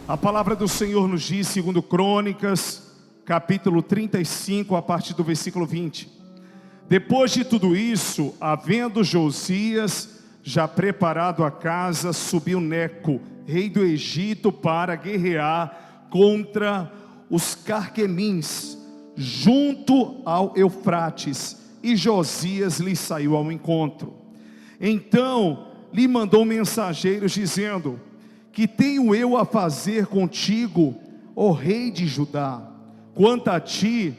A palavra do Senhor nos diz, segundo Crônicas, capítulo 35, a partir do versículo 20. Depois de tudo isso, havendo Josias já preparado a casa, subiu Neco, rei do Egito, para guerrear contra os Carquemins, junto ao Eufrates, e Josias lhe saiu ao encontro. Então lhe mandou mensageiros dizendo: que tenho eu a fazer contigo, ó rei de Judá? Quanto a ti,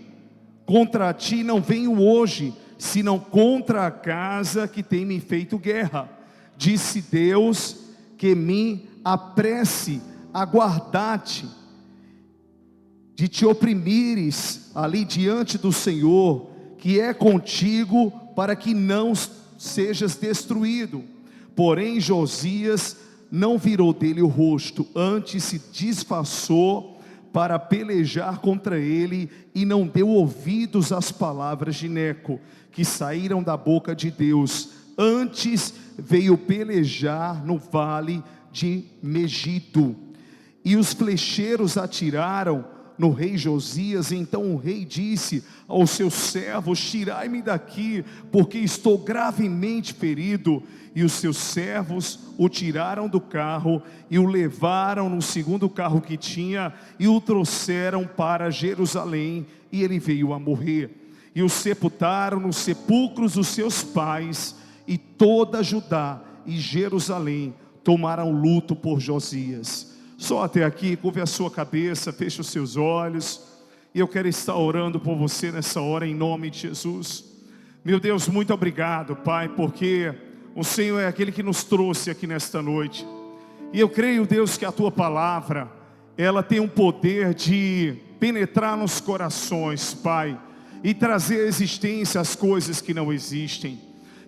contra ti não venho hoje, senão contra a casa que tem me feito guerra. Disse Deus: que me apresse a guardar-te, de te oprimires ali diante do Senhor, que é contigo, para que não sejas destruído. Porém Josias não virou dele o rosto, antes se disfarçou para pelejar contra ele, e não deu ouvidos às palavras de Neco, que saíram da boca de Deus. Antes veio pelejar no vale de Megido. E os flecheiros atiraram no rei Josias. Então o rei disse aos seus servos: tirai-me daqui, porque estou gravemente ferido. E os seus servos o tiraram do carro e o levaram no segundo carro que tinha, e o trouxeram para Jerusalém, e ele veio a morrer. E o sepultaram nos sepulcros dos seus pais, e toda Judá e Jerusalém tomaram luto por Josias. Só até aqui. Curve a sua cabeça, feche os seus olhos, e eu quero estar orando por você nessa hora, em nome de Jesus. Meu Deus, muito obrigado, Pai, porque o Senhor é aquele que nos trouxe aqui nesta noite. E eu creio, Deus, que a Tua palavra, ela tem um poder de penetrar nos corações, Pai, e trazer à existência as coisas que não existem.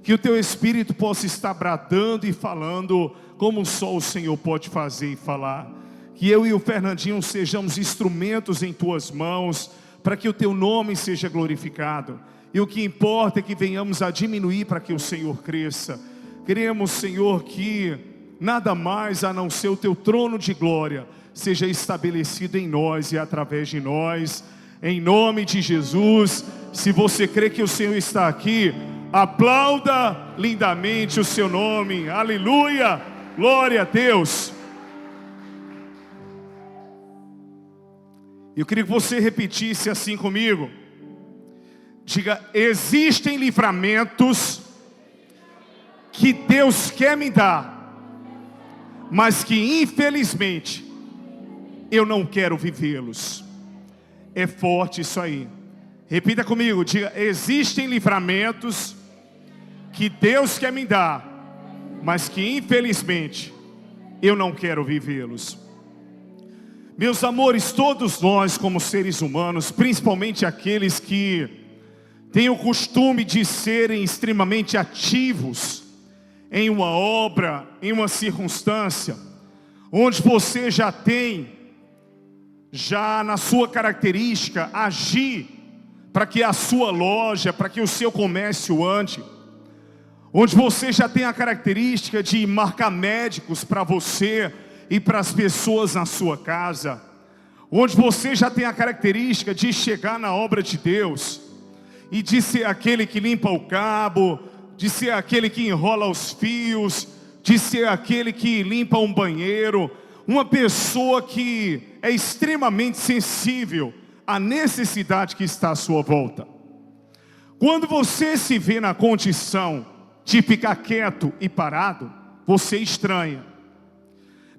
Que o Teu Espírito possa estar bradando e falando como só o Senhor pode fazer e falar. Que eu e o Fernandinho sejamos instrumentos em Tuas mãos, para que o Teu nome seja glorificado. E o que importa é que venhamos a diminuir para que o Senhor cresça. Queremos, Senhor, que nada mais a não ser o Teu trono de glória seja estabelecido em nós e através de nós, em nome de Jesus. Se você crê que o Senhor está aqui, aplauda lindamente o seu nome. Aleluia, glória a Deus. Eu queria que você repetisse assim comigo. Diga: existem livramentos que Deus quer me dar, mas que infelizmente eu não quero vivê-los. É forte isso aí. Repita comigo, diga: existem livramentos que Deus quer me dar, mas que infelizmente eu não quero vivê-los. Meus amores, todos nós como seres humanos, principalmente aqueles que têm o costume de serem extremamente ativos em uma obra, em uma circunstância, onde você já tem, na sua característica, agir para que a sua loja, para que o seu comércio ande, onde você já tem a característica de marcar médicos para você e para as pessoas na sua casa, onde você já tem a característica de chegar na obra de Deus e de ser aquele que limpa o cabo, de ser aquele que enrola os fios, de ser aquele que limpa um banheiro, uma pessoa que é extremamente sensível à necessidade que está à sua volta. Quando você se vê na condição de ficar quieto e parado, você estranha.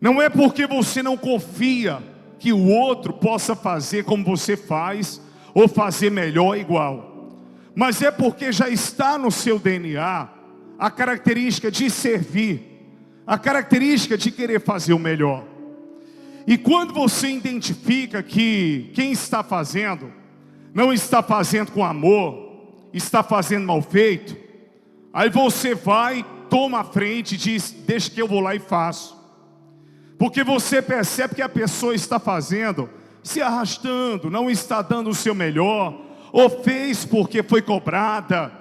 Não é porque você não confia que o outro possa fazer como você faz, ou fazer melhor igual, mas é porque já está no seu DNA a característica de servir, a característica de querer fazer o melhor. E quando você identifica que quem está fazendo não está fazendo com amor, está fazendo mal feito, aí você vai, toma a frente e diz: deixa que eu vou lá e faço. Porque você percebe que a pessoa está fazendo, se arrastando, não está dando o seu melhor, ou fez porque foi cobrada.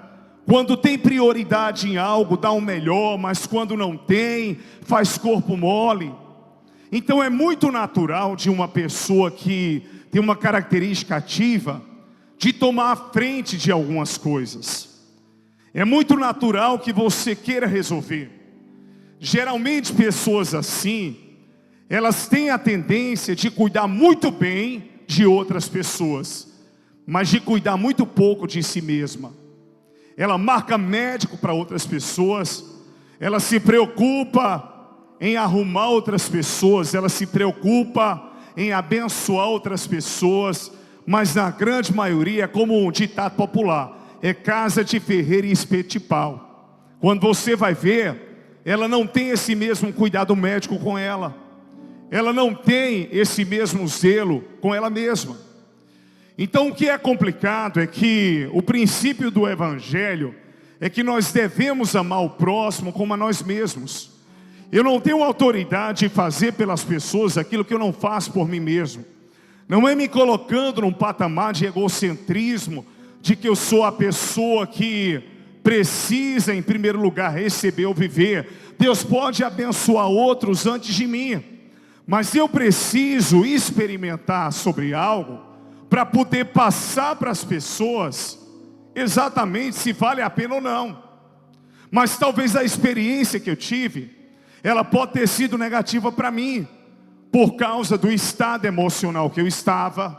Quando tem prioridade em algo, dá o melhor, mas quando não tem, faz corpo mole. Então é muito natural de uma pessoa que tem uma característica ativa de tomar a frente de algumas coisas. É muito natural que você queira resolver. Geralmente pessoas assim, elas têm a tendência de cuidar muito bem de outras pessoas, mas de cuidar muito pouco de si mesma. Ela marca médico para outras pessoas, ela se preocupa em arrumar outras pessoas, ela se preocupa em abençoar outras pessoas, mas na grande maioria é como um ditado popular: é casa de ferreiro e espeto de pau. Quando você vai ver, ela não tem esse mesmo cuidado médico com ela, ela não tem esse mesmo zelo com ela mesma. Então o que é complicado é que o princípio do Evangelho é que nós devemos amar o próximo como a nós mesmos. Eu não tenho autoridade de fazer pelas pessoas aquilo que eu não faço por mim mesmo. Não é me colocando num patamar de egocentrismo, de que eu sou a pessoa que precisa em primeiro lugar receber ou viver. Deus pode abençoar outros antes de mim, mas eu preciso experimentar sobre algo para poder passar para as pessoas exatamente se vale a pena ou não. Mas talvez a experiência que eu tive, ela pode ter sido negativa para mim, por causa do estado emocional que eu estava,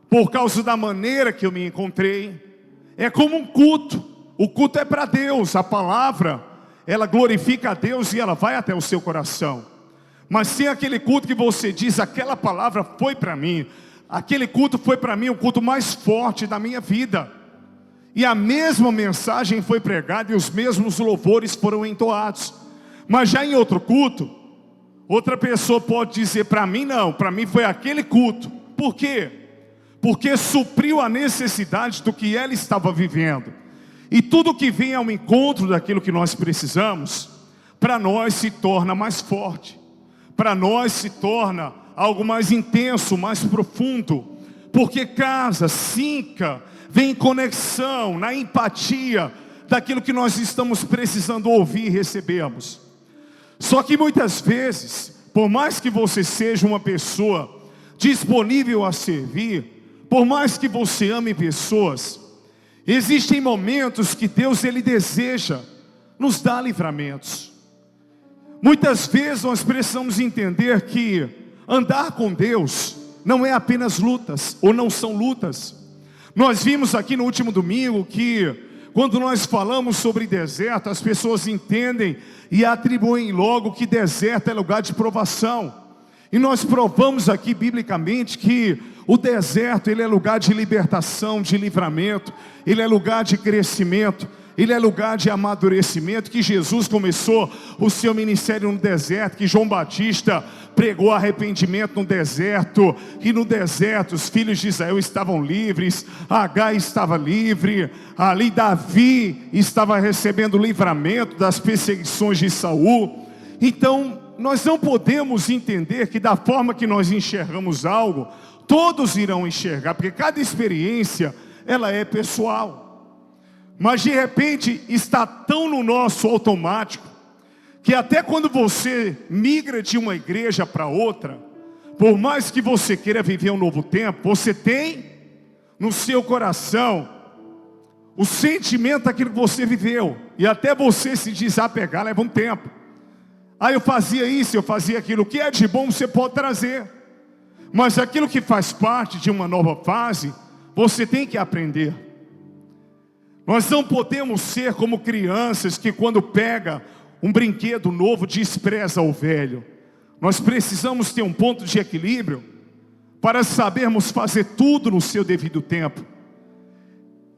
por causa da maneira que eu me encontrei. É como um culto. O culto é para Deus, a palavra, ela glorifica a Deus e ela vai até o seu coração. Mas se aquele culto que você diz, aquela palavra foi para mim, aquele culto foi para mim o culto mais forte da minha vida, e a mesma mensagem foi pregada e os mesmos louvores foram entoados, mas já em outro culto, outra pessoa pode dizer: para mim não, para mim foi aquele culto. Por quê? Porque supriu a necessidade do que ela estava vivendo. E tudo que vem ao encontro daquilo que nós precisamos, para nós se torna mais forte, para nós se torna algo mais intenso, mais profundo, porque casa, sinca, vem em conexão, na empatia daquilo que nós estamos precisando ouvir e recebermos. Só que muitas vezes, por mais que você seja uma pessoa disponível a servir, por mais que você ame pessoas, existem momentos que Deus ele deseja nos dar livramentos. Muitas vezes nós precisamos entender que andar com Deus não é apenas lutas, ou não são lutas. Nós vimos aqui no último domingo que quando nós falamos sobre deserto, as pessoas entendem e atribuem logo que deserto é lugar de provação. E nós provamos aqui biblicamente que o deserto ele é lugar de libertação, de livramento, ele é lugar de crescimento, ele é lugar de amadurecimento, que Jesus começou o seu ministério no deserto, que João Batista pregou arrependimento no deserto, que no deserto os filhos de Israel estavam livres, Agar estava livre, ali Davi estava recebendo livramento das perseguições de Saul. Então nós não podemos entender que da forma que nós enxergamos algo, todos irão enxergar, porque cada experiência ela é pessoal. Mas de repente está tão no nosso automático, que até quando você migra de uma igreja para outra, por mais que você queira viver um novo tempo, você tem no seu coração o sentimento daquilo que você viveu, e até você se desapegar leva um tempo. Eu fazia isso, eu fazia aquilo. O que é de bom você pode trazer, mas aquilo que faz parte de uma nova fase, você tem que aprender. Nós não podemos ser como crianças que quando pega um brinquedo novo despreza o velho. Nós precisamos ter um ponto de equilíbrio para sabermos fazer tudo no seu devido tempo.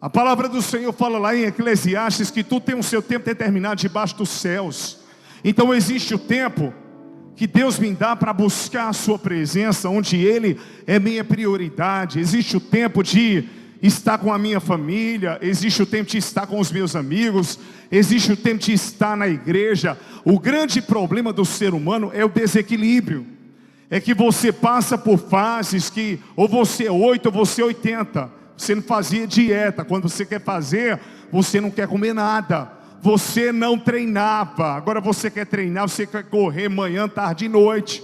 A palavra do Senhor fala lá em Eclesiastes que tudo tem o seu tempo determinado debaixo dos céus. Então existe o tempo que Deus me dá para buscar a sua presença, onde Ele é minha prioridade. Existe o tempo de estar com a minha família, existe o tempo de estar com os meus amigos, existe o tempo de estar na igreja. O grande problema do ser humano é o desequilíbrio. É que você passa por fases que ou você é 8 ou você é 80. Você não fazia dieta, quando você quer fazer, você não quer comer nada. Você não treinava, agora você quer treinar, você quer correr manhã, tarde e noite.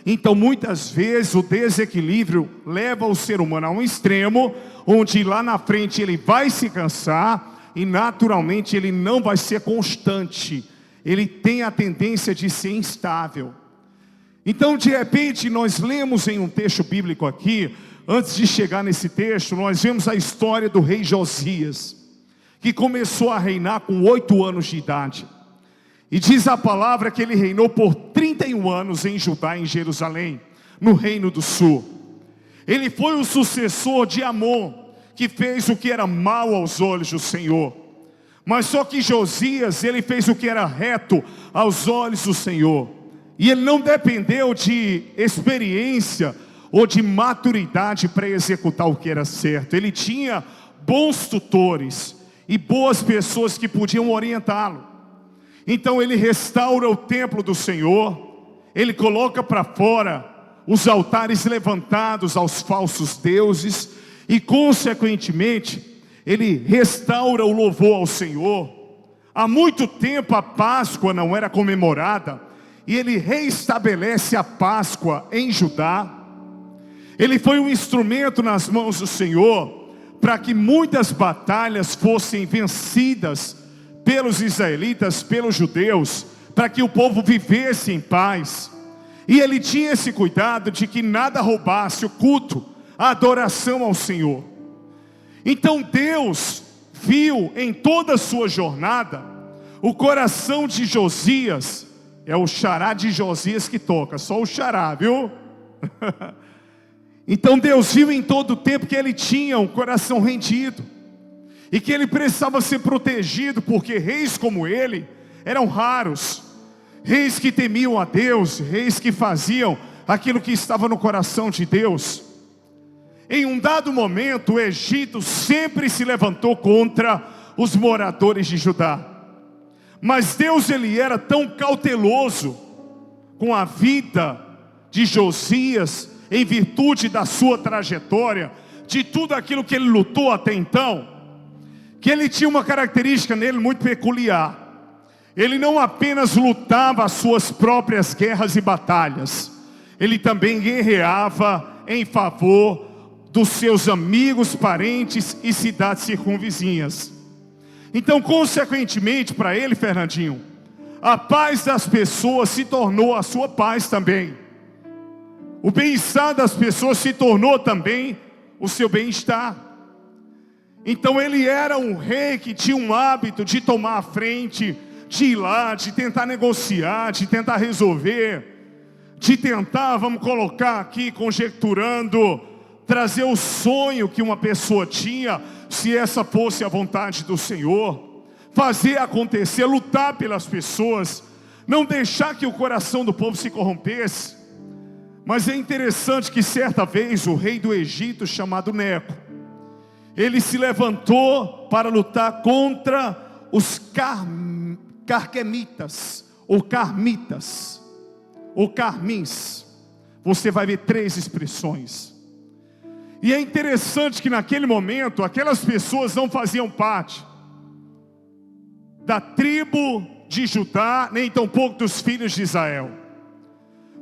Então muitas vezes o desequilíbrio leva o ser humano a um extremo, onde lá na frente ele vai se cansar e naturalmente ele não vai ser constante. Ele tem a tendência de ser instável. Então de repente nós lemos em um texto bíblico aqui, antes de chegar nesse texto, nós vemos a história do rei Josias, que começou a reinar com 8 anos de idade. E diz a palavra que ele reinou por 31 anos em Judá, em Jerusalém, no reino do sul. Ele foi o sucessor de Amon, que fez o que era mal aos olhos do Senhor. Mas só que Josias, ele fez o que era reto aos olhos do Senhor. E ele não dependeu de experiência ou de maturidade para executar o que era certo. Ele tinha bons tutores e boas pessoas que podiam orientá-lo. Então ele restaura o templo do Senhor, ele coloca para fora os altares levantados aos falsos deuses e consequentemente ele restaura o louvor ao Senhor. Há muito tempo a Páscoa não era comemorada e ele reestabelece a Páscoa em Judá. Ele foi um instrumento nas mãos do Senhor para que muitas batalhas fossem vencidas pelos israelitas, pelos judeus, para que o povo vivesse em paz. E ele tinha esse cuidado de que nada roubasse o culto, a adoração ao Senhor. Então Deus viu em toda a sua jornada o coração de Josias. É o xará de Josias que toca, só o xará, viu? Então Deus viu em todo o tempo que ele tinha um coração rendido e que ele precisava ser protegido, porque reis como ele eram raros. Reis que temiam a Deus, reis que faziam aquilo que estava no coração de Deus. Em um dado momento, o Egito sempre se levantou contra os moradores de Judá. Mas Deus, ele era tão cauteloso com a vida de Josias, em virtude da sua trajetória, de tudo aquilo que ele lutou até então, que ele tinha uma característica nele muito peculiar. Ele não apenas lutava as suas próprias guerras e batalhas, ele também guerreava em favor dos seus amigos, parentes e cidades circunvizinhas. Então, consequentemente, para ele, Fernandinho, a paz das pessoas se tornou a sua paz também. O bem-estar das pessoas se tornou também o seu bem-estar. Então ele era um rei que tinha um hábito de tomar a frente, de ir lá, de tentar negociar, de tentar resolver, de tentar, vamos colocar aqui, conjecturando, trazer o sonho que uma pessoa tinha, se essa fosse a vontade do Senhor, fazer acontecer, lutar pelas pessoas, não deixar que o coração do povo se corrompesse. Mas é interessante que certa vez o rei do Egito, chamado Neco, ele se levantou para lutar contra os carquemitas, ou carmitas, ou carmins. Você vai ver 3 expressões. E é interessante que naquele momento, aquelas pessoas não faziam parte da tribo de Judá, nem tampouco dos filhos de Israel,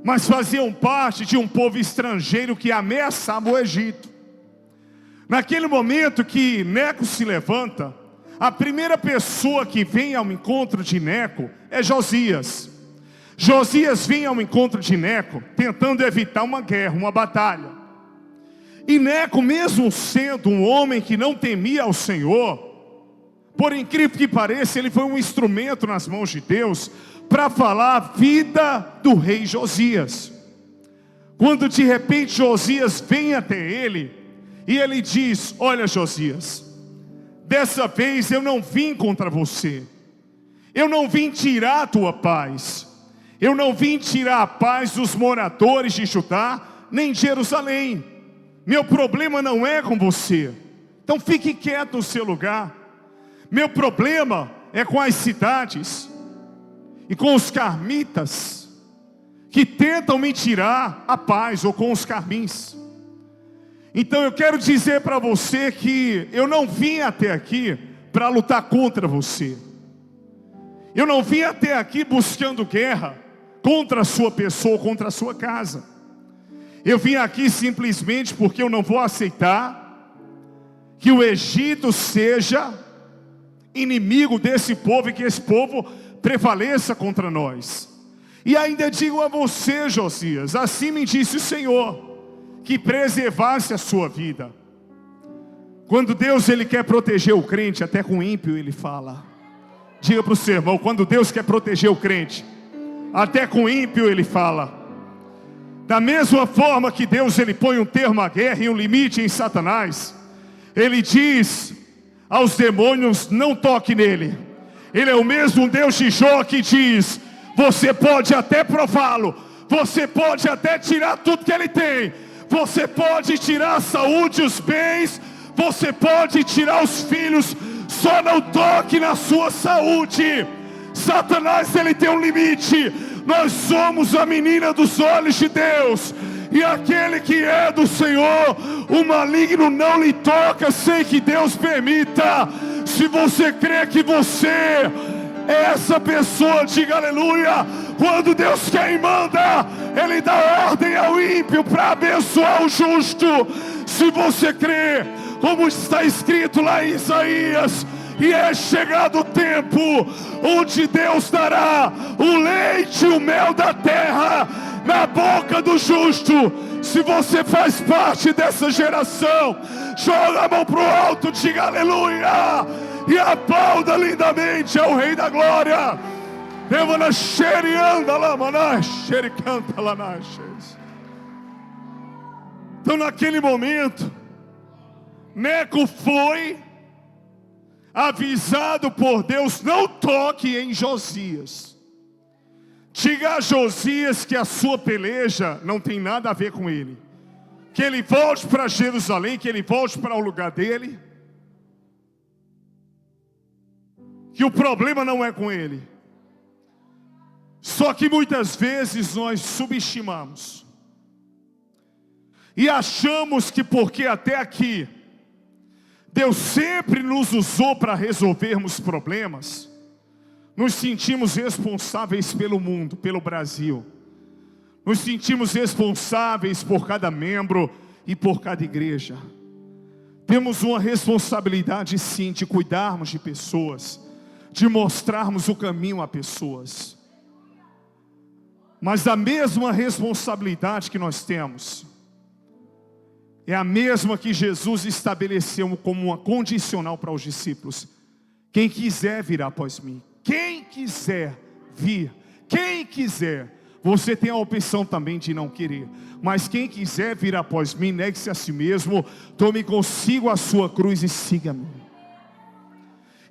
mas faziam parte de um povo estrangeiro que ameaçava o Egito. Naquele momento que Neco se levanta, a primeira pessoa que vem ao encontro de Neco é Josias. Josias vem ao encontro de Neco, tentando evitar uma guerra, uma batalha. E Neco, mesmo sendo um homem que não temia ao Senhor, por incrível que pareça, ele foi um instrumento nas mãos de Deus para falar a vida do rei Josias. Quando de repente Josias vem até ele, e ele diz: olha, Josias, dessa vez eu não vim contra você, eu não vim tirar a tua paz, eu não vim tirar a paz dos moradores de Judá, nem de Jerusalém. Meu problema não é com você, então fique quieto no seu lugar. Meu problema é com as cidades e com os carmitas que tentam me tirar a paz, ou com os carmins. Então eu quero dizer para você que eu não vim até aqui para lutar contra você. Eu não vim até aqui buscando guerra, contra a sua pessoa, contra a sua casa. Eu vim aqui simplesmente porque eu não vou aceitar que o Egito seja inimigo desse povo e que esse povo prevaleça contra nós. E ainda digo a você, Josias, assim me disse o Senhor, que preservasse a sua vida. Quando Deus ele quer proteger o crente, até com o ímpio ele fala. Diga para o seu irmão, quando Deus quer proteger o crente, até com o ímpio ele fala. Da mesma forma que Deus ele põe um termo à guerra e um limite em Satanás, ele diz aos demônios, não toque nele. Ele é o mesmo Deus de Jó que diz, você pode até prová-lo, você pode até tirar tudo que ele tem, você pode tirar a saúde, os bens, você pode tirar os filhos, só não toque na sua saúde. Satanás ele tem um limite. Nós somos a menina dos olhos de Deus, e aquele que é do Senhor, o maligno não lhe toca sem que Deus permita. Se você crê que você é essa pessoa, diga aleluia. Quando Deus quer e manda, Ele dá ordem ao ímpio para abençoar o justo. Se você crê, como está escrito lá em Isaías, e é chegado o tempo onde Deus dará o leite e o mel da terra na boca do justo. Se você faz parte dessa geração, joga a mão para o alto, diga aleluia, e aplauda lindamente ao Rei da Glória. Então naquele momento, Neco foi avisado por Deus, não toque em Josias. Diga a Josias que a sua peleja não tem nada a ver com ele. Que ele volte para Jerusalém, que ele volte para o lugar dele. Que o problema não é com ele. Só que muitas vezes nós subestimamos. E achamos que porque até aqui Deus sempre nos usou para resolvermos problemas, nos sentimos responsáveis pelo mundo, pelo Brasil. Nos sentimos responsáveis por cada membro e por cada igreja. Temos uma responsabilidade sim de cuidarmos de pessoas, de mostrarmos o caminho a pessoas. Mas a mesma responsabilidade que nós temos é a mesma que Jesus estabeleceu como uma condicional para os discípulos. Quem quiser vir após mim. Quem quiser vir. Quem quiser. Você tem a opção também de não querer. Mas quem quiser vir após mim, negue-se a si mesmo, tome consigo a sua cruz e siga-me.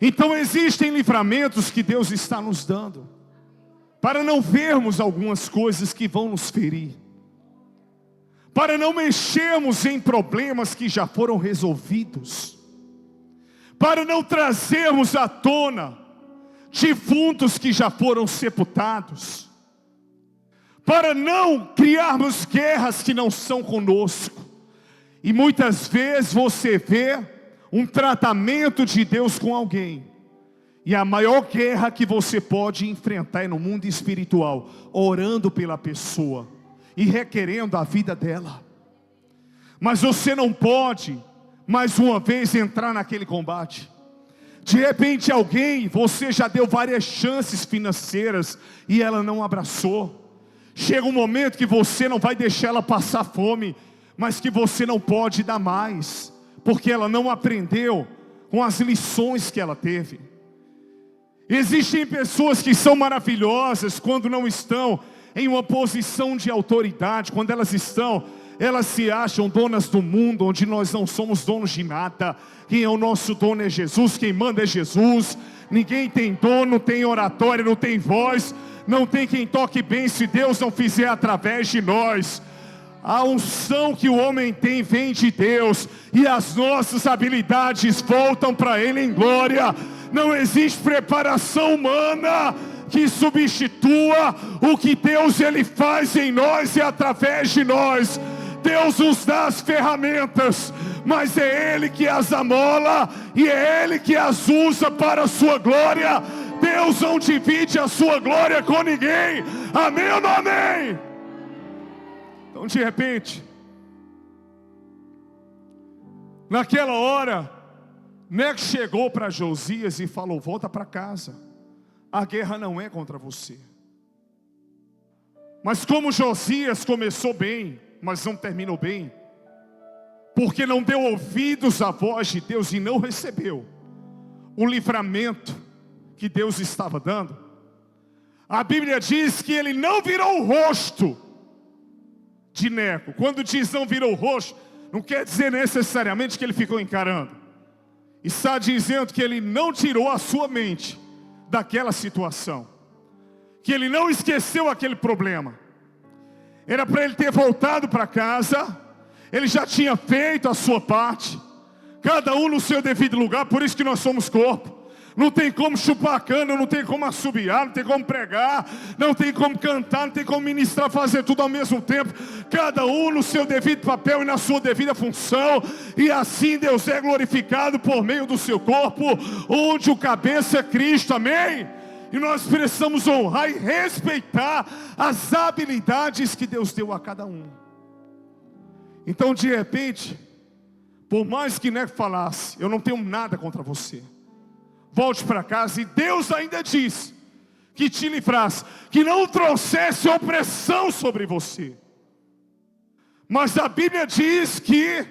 Então existem livramentos que Deus está nos dando, para não vermos algumas coisas que vão nos ferir, para não mexermos em problemas que já foram resolvidos, para não trazermos à tona defuntos que já foram sepultados, para não criarmos guerras que não são conosco. E muitas vezes você vê um tratamento de Deus com alguém, e a maior guerra que você pode enfrentar é no mundo espiritual, orando pela pessoa e requerendo a vida dela. Mas você não pode, mais uma vez, entrar naquele combate. De repente alguém, você já deu várias chances financeiras e ela não abraçou. Chega um momento que você não vai deixar ela passar fome, mas que você não pode dar mais, porque ela não aprendeu com as lições que ela teve. Existem pessoas que são maravilhosas quando não estão em uma posição de autoridade. Quando elas estão, elas se acham donas do mundo, onde nós não somos donos de nada. Quem é o nosso dono é Jesus, quem manda é Jesus. Ninguém tem dono, não tem oratória, não tem voz, não tem quem toque bem se Deus não fizer através de nós. A unção que o homem tem vem de Deus, e as nossas habilidades voltam para Ele em glória. Não existe preparação humana que substitua o que Deus Ele faz em nós e através de nós. Deus nos dá as ferramentas, mas é Ele que as amola e é Ele que as usa para a sua glória. Deus não divide a sua glória com ninguém. Amém ou não amém? Então de repente, naquela hora, Neco chegou para Josias e falou: volta para casa, a guerra não é contra você. Mas como Josias começou bem, mas não terminou bem, porque não deu ouvidos à voz de Deus e não recebeu o livramento que Deus estava dando, a Bíblia diz que ele não virou o rosto de Neco. Quando diz não virou o rosto, não quer dizer necessariamente que ele ficou encarando. Está dizendo que ele não tirou a sua mente daquela situação, que ele não esqueceu aquele problema. Era para ele ter voltado para casa, ele já tinha feito a sua parte, cada um no seu devido lugar. Por isso que nós somos corpo. Não tem como chupar cana, não tem como assobiar, não tem como pregar, não tem como cantar, não tem como ministrar, fazer tudo ao mesmo tempo. Cada um no seu devido papel e na sua devida função. E assim Deus é glorificado por meio do seu corpo, onde o cabeça é Cristo, amém? E nós precisamos honrar e respeitar as habilidades que Deus deu a cada um. Então de repente, por mais que Neco falasse: eu não tenho nada contra você, volte para casa, e Deus ainda diz que te livrasse, que não trouxesse opressão sobre você. Mas a Bíblia diz que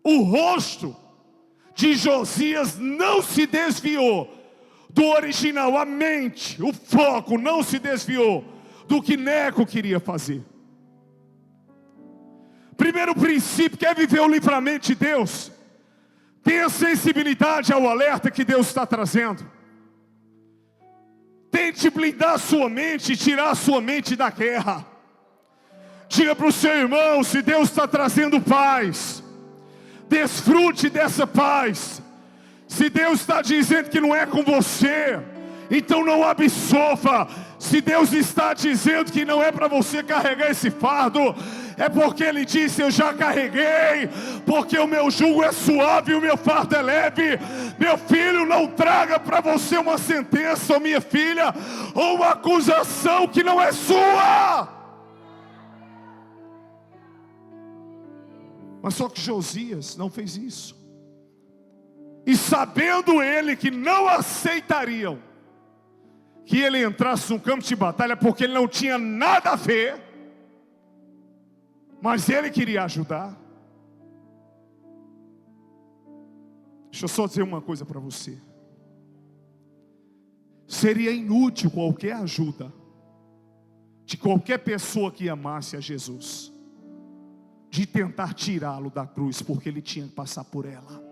o rosto de Josias não se desviou do original, a mente, o foco não se desviou do que Neco queria fazer. Primeiro princípio: quer viver o livramento de Deus? Tenha sensibilidade ao alerta que Deus está trazendo. Tente blindar a sua mente e tirar a sua mente da guerra. Diga para o seu irmão: se Deus está trazendo paz, desfrute dessa paz. Se Deus está dizendo que não é com você, então não absorva. Se Deus está dizendo que não é para você carregar esse fardo, é porque Ele disse: eu já carreguei, porque o meu jugo é suave e o meu fardo é leve. Meu filho, não traga para você uma sentença, ou minha filha, ou uma acusação que não é sua. Mas só que Josias não fez isso. E sabendo ele que não aceitariam que ele entrasse no campo de batalha, porque ele não tinha nada a ver, mas ele queria ajudar. Deixa eu só dizer uma coisa para você: seria inútil qualquer ajuda de qualquer pessoa que amasse a Jesus, de tentar tirá-lo da cruz, porque ele tinha que passar por ela.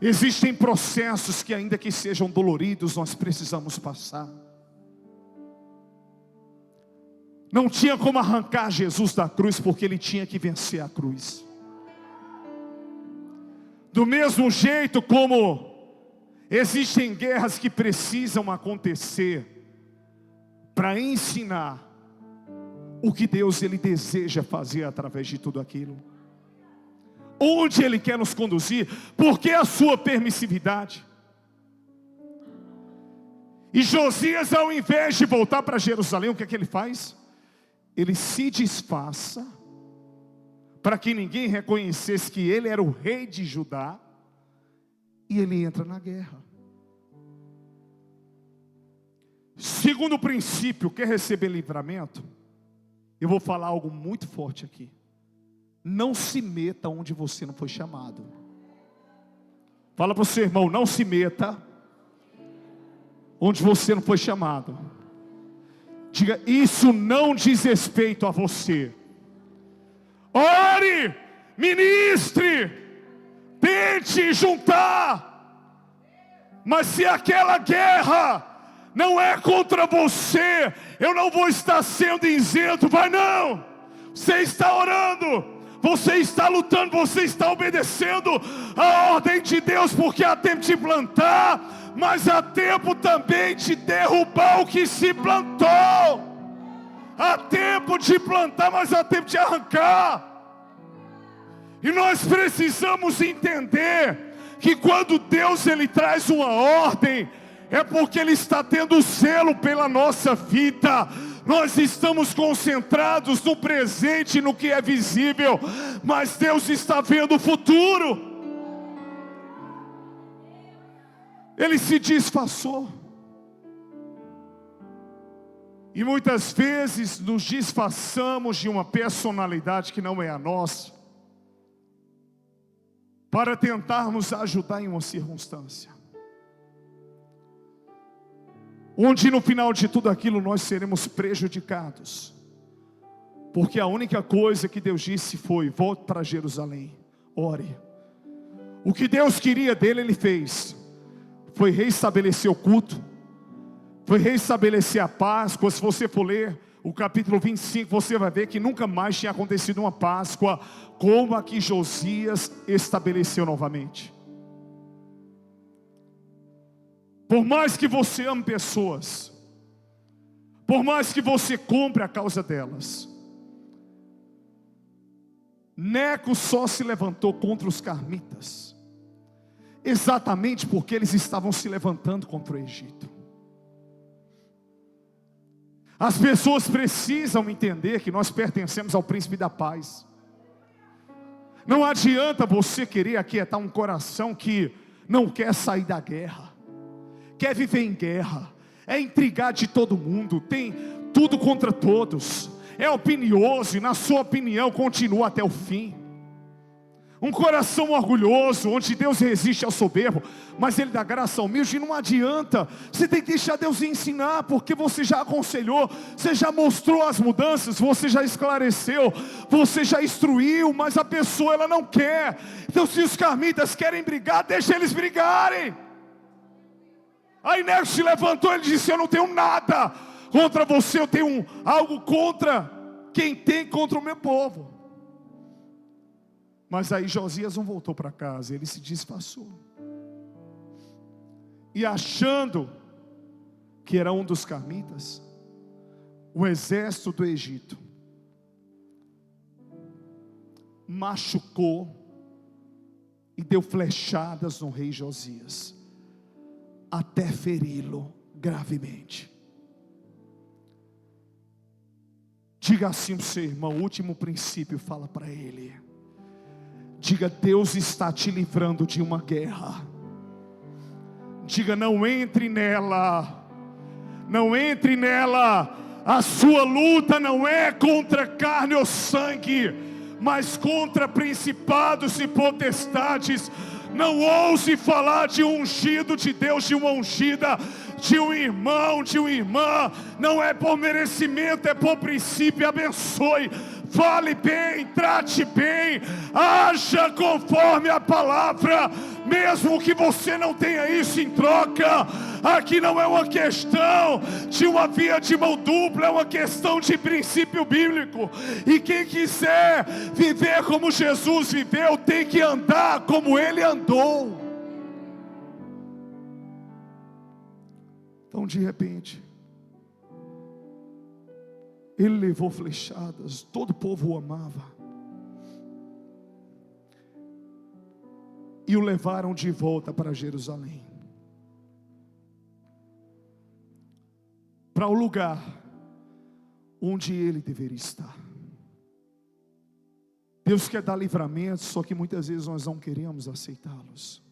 Existem processos que, ainda que sejam doloridos, nós precisamos passar. Não tinha como arrancar Jesus da cruz, porque ele tinha que vencer a cruz. Do mesmo jeito como existem guerras que precisam acontecer para ensinar o que Deus ele deseja fazer através de tudo aquilo. Onde Ele quer nos conduzir? Por que a sua permissividade? E Josias, ao invés de voltar para Jerusalém, o que é que ele faz? Ele se disfarça, para que ninguém reconhecesse que ele era o rei de Judá, e ele entra na guerra. Segundo princípio: quer receber livramento? Eu vou falar algo muito forte aqui. Não se meta onde você não foi chamado. Fala para o seu irmão: não se meta onde você não foi chamado. Diga: isso não diz respeito a você. Ore, ministre, tente juntar. Mas se aquela guerra não é contra você, eu não vou estar sendo isento. Vai não. Você está orando, você está lutando, você está obedecendo a ordem de Deus, porque há tempo de plantar, mas há tempo também de derrubar o que se plantou. Há tempo de plantar, mas há tempo de arrancar. E nós precisamos entender que quando Deus ele traz uma ordem, é porque Ele está tendo zelo pela nossa vida. Nós estamos concentrados no presente, no que é visível, mas Deus está vendo o futuro. Ele se disfarçou. E muitas vezes nos disfarçamos de uma personalidade que não é a nossa, para tentarmos ajudar em uma circunstância, onde no final de tudo aquilo nós seremos prejudicados. Porque a única coisa que Deus disse foi: volte para Jerusalém, ore. O que Deus queria dele, Ele fez. Foi restabelecer o culto, foi restabelecer a Páscoa. Se você for ler o capítulo 25, você vai ver que nunca mais tinha acontecido uma Páscoa como a que Josias estabeleceu novamente. Por mais que você ame pessoas, por mais que você compre a causa delas, Neco só se levantou contra os carmitas exatamente porque eles estavam se levantando contra o Egito. As pessoas precisam entender que nós pertencemos ao príncipe da paz. Não adianta você querer aquietar um coração que não quer sair da guerra, quer viver em guerra, é intrigar de todo mundo, tem tudo contra todos, é opinioso e na sua opinião continua até o fim. Um coração orgulhoso, onde Deus resiste ao soberbo, mas Ele dá graça ao humilde. E não adianta, você tem que deixar Deus ensinar, porque você já aconselhou, você já mostrou as mudanças, você já esclareceu, você já instruiu, mas a pessoa ela não quer. Então se os carmitas querem brigar, deixa eles brigarem. Aí Neco se levantou, ele disse: eu não tenho nada contra você, eu tenho algo contra quem tem contra o meu povo. Mas aí Josias não voltou para casa, ele se disfarçou. E achando que era um dos carmitas, o exército do Egito machucou e deu flechadas no rei Josias, até feri-lo gravemente. Diga assim para o seu irmão, o último princípio, fala para ele. Diga: Deus está te livrando de uma guerra. Diga: não entre nela, não entre nela. A sua luta não é contra carne ou sangue, mas contra principados e potestades. Não ouse falar de um ungido de Deus, de uma ungida, de um irmão, de uma irmã. Não é por merecimento, é por princípio. Abençoe, fale bem, trate bem, haja conforme a palavra, mesmo que você não tenha isso em troca. Aqui não é uma questão de uma via de mão dupla, é uma questão de princípio bíblico. E quem quiser viver como Jesus viveu, tem que andar como Ele andou. Então de repente, ele levou flechadas, todo o povo o amava, e o levaram de volta para Jerusalém, para o lugar onde ele deveria estar. Deus quer dar livramento, só que muitas vezes nós não queremos aceitá-los,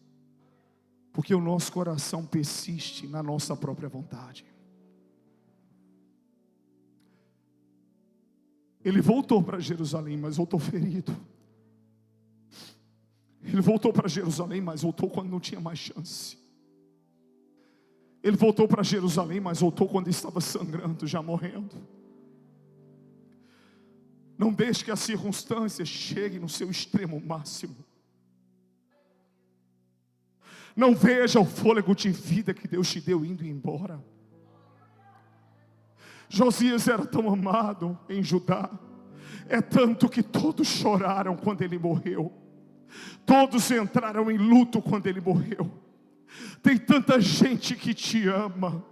porque o nosso coração persiste na nossa própria vontade. Ele voltou para Jerusalém, mas voltou ferido. Ele voltou para Jerusalém, mas voltou quando não tinha mais chance. Ele voltou para Jerusalém, mas voltou quando estava sangrando, já morrendo. Não deixe que as circunstâncias cheguem no seu extremo máximo. Não veja o fôlego de vida que Deus te deu indo embora. Josias era tão amado em Judá, é tanto que todos choraram quando ele morreu, todos entraram em luto quando ele morreu. Tem tanta gente que te ama,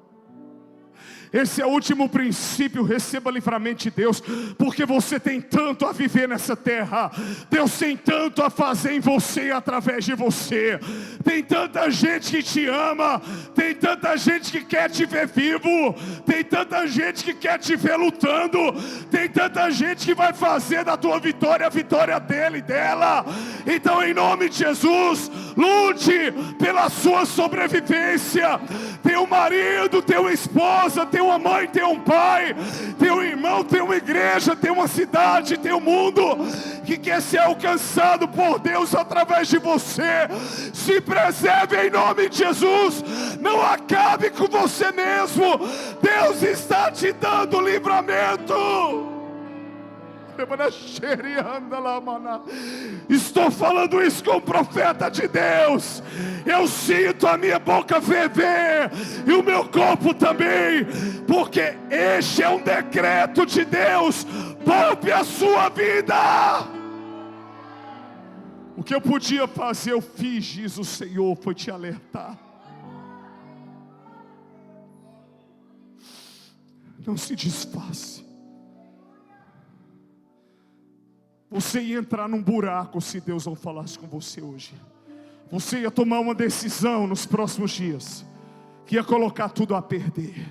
Esse é o último princípio. Receba livramento de Deus, porque você tem tanto a viver nessa terra. Deus tem tanto a fazer em você e através de você. Tem tanta gente que te ama, tem tanta gente que quer te ver vivo, tem tanta gente que quer te ver lutando, tem tanta gente que vai fazer da tua vitória a vitória dele e dela. Então, em nome de Jesus, lute pela sua sobrevivência. Tem um marido, tem uma esposa, tem uma mãe, tem um pai, tem um irmão, tem uma igreja, tem uma cidade, tem um mundo que quer ser alcançado por Deus através de você. Se preserve em nome de Jesus. Não acabe com você mesmo. Deus está te dando livramento. Estou falando isso com o profeta de Deus. Eu sinto a minha boca ferver e o meu corpo também, porque este é um decreto de Deus. Poupe a sua vida. O que eu podia fazer eu fiz, diz o Senhor, foi te alertar. Não se desfaça. Você ia entrar num buraco se Deus não falasse com você hoje. Você ia tomar uma decisão nos próximos dias que ia colocar tudo a perder.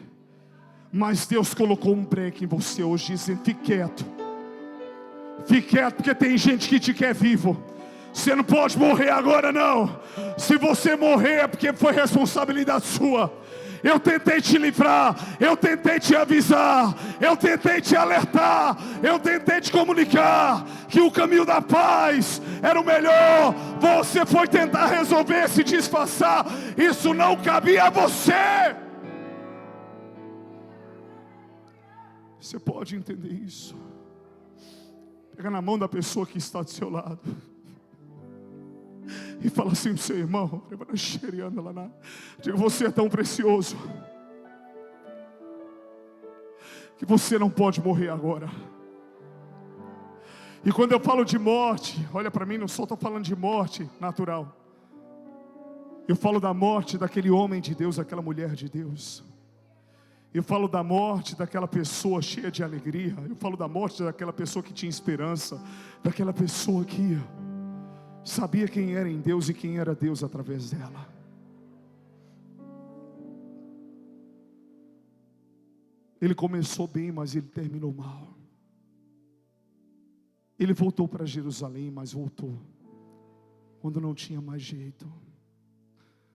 Mas Deus colocou um break em você hoje, dizendo: fique quieto. Fique quieto, porque tem gente que te quer vivo. Você não pode morrer agora não. Se você morrer é porque foi responsabilidade sua. Eu tentei te livrar, eu tentei te avisar, eu tentei te alertar, eu tentei te comunicar que o caminho da paz era o melhor. Você foi tentar resolver, se disfarçar. Isso não cabia a você. Você pode entender isso? Pega na mão da pessoa que está do seu lado e fala assim pro seu irmão: diga, você é tão precioso que você não pode morrer agora. E quando eu falo de morte, olha para mim, não só estou falando de morte natural. Eu falo da morte daquele homem de Deus, daquela mulher de Deus. Eu falo da morte daquela pessoa cheia de alegria. Eu falo da morte daquela pessoa que tinha esperança, daquela pessoa que sabia quem era em Deus e quem era Deus através dela. Ele começou bem, mas ele terminou mal. Ele voltou para Jerusalém, mas voltou quando não tinha mais jeito.